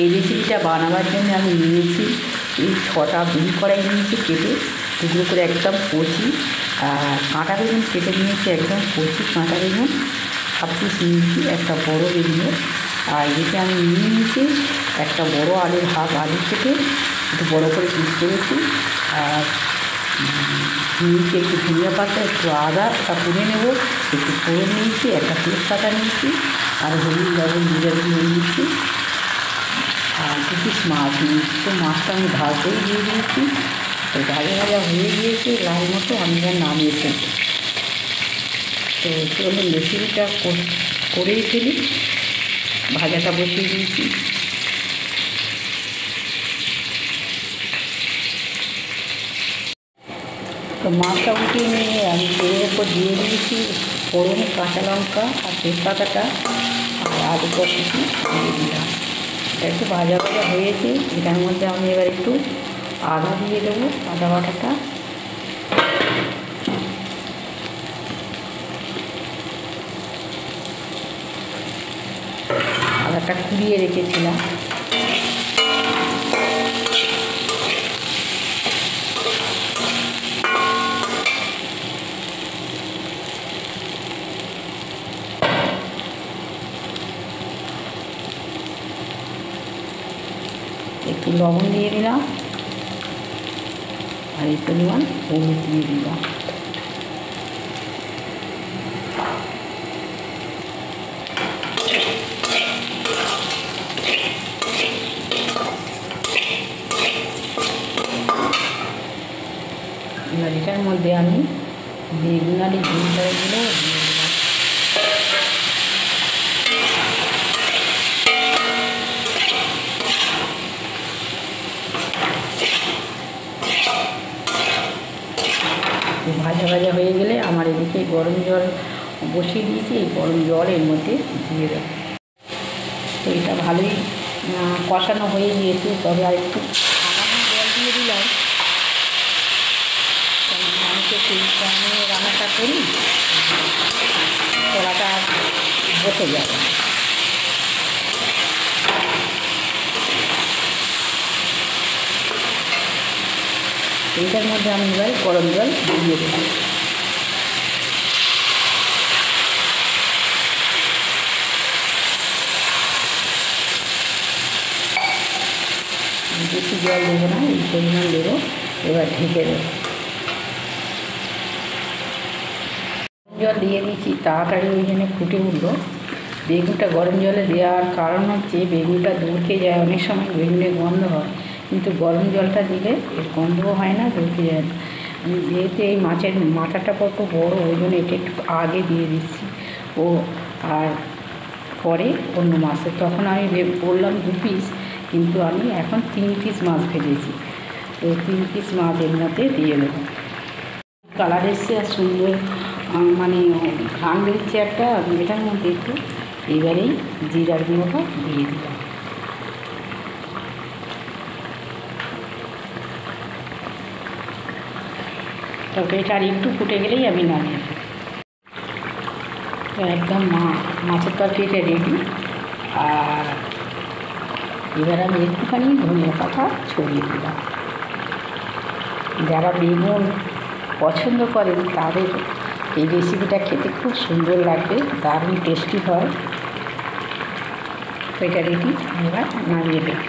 এই রেসিপিটা বানাবার জন্য আমি নিয়েছি এই 6টা বেগুন কড়াই নিয়েছি কেটে টুকরো করে একদম কচি, আর কাঁটা বেগুন কেটে নিয়েছি একদম কচি কাঁটা বেগুন, 1/2 পিস নিয়েছি একটা বড় বেগুনের। আর এদিকে আমি নিয়েছি একটা বড় আলুর হাফ আলু কেটে একটু বড় করে পিস করেছি। আর নিয়েছি একটু ধনিয়া পাতা, একটু আদা, ওটা পুড়ে নেব, একটু ফোড়ন নিয়েছি, একটা তেজপাতা নিয়েছি, আর হলুদ লবণ জিরে দিয়ে নিয়েছি, আর 2 পিস মাছ নিয়েছি। তো মাছটা আমি ভাজতেই দিয়ে দিয়েছি, তো ভাজা ভাজা হয়ে গিয়েছে লাল মতো, আমি যা নামিয়ে ফেলছি। তো চলুন রেসিপিটা করেই ফেলি। ভাজাটা বসিয়ে দিয়েছি। তো মাছটা উঠিয়ে নিয়ে আমি তেলের ওপর দিয়ে দিয়েছি ফোড়ন, কাঁচা লঙ্কা আর তেজপাতাটা, আর আলুটা কিছু দিয়ে দিলাম। এটা একটু ভাজা ভাজা হয়েছে, এটার মধ্যে আমি এবার একটু আদা দিয়ে দেবো, আদা বাটাটা। আদাটা কুড়িয়ে রেখেছিলাম। একটু লবণ দিয়ে দিলাম, আর এই পরিমাণ হলুদ দিয়ে দিলাম। এবার এটার মধ্যে আমি বেগুন আর ঝুলটাগুলো দিয়ে দিলাম। ভাজা ভাজা হয়ে গেলে আমার এদিকে গরম জল বসিয়ে দিয়েছি, এই গরম জল এর মধ্যে দিয়ে দেবো। তো এটা ভালোই কষানো হয়ে গিয়েছে, তবে আর একটু সামান্য জল দিয়ে দিলাম, আমি তো সেই টাইমে রান্নাটা করি, কড়াটা বসে যাবে। এইটার মধ্যে আমি এবার গরম জল দিয়ে দেবো। বেশি জল দেবো না, এই পরিমাণ দেবো। এবার ঢেকে দেবো। জল দিয়ে দিচ্ছি, তাড়াতাড়ি ওই জন্য ফুটে উঠলো। বেগুনটা গরম জলে দেওয়ার কারণ হচ্ছে বেগুনটা দড়কে যায়, অনেক সময় বেগুনের গন্ধ হয়, কিন্তু গরম জলটা দিলে এর গন্ধও হয় না, দড়কে যায় না। আমি যেহেতু এই মাছের মাথাটা কত বড়, ওই জন্য এটা একটু আগে দিয়ে দিচ্ছি। ও আর পরে অন্য মাছে, তখন আমি বললাম 2 পিস, কিন্তু আমি এখন 3 পিস মাছ ভেজেছি। তো 3 পিস মাছ এর মধ্যে দিয়ে দেবো। কালার এসছে আর সুন্দর মানে ঘ্রাণ বেরোচ্ছে একটা, এটার মধ্যে একটু এবারেই জিরার গুঁড়োটা দিয়ে দিলাম। তরকারিটা আর একটু ফুটে গেলেই আমি নামিয়ে দেবো। একদম মাছের তরকারিটা রেডি। আর এবার আমি একটুখানি ধনিয়া পাতা ছড়িয়ে দিলাম। যারা বেগুন পছন্দ করেন তাদের এই রেসিপিটা খেতে খুব সুন্দর লাগবে, দারুণ টেস্টি হয়। তো এটা রেডি, এবার নামিয়ে দেবো।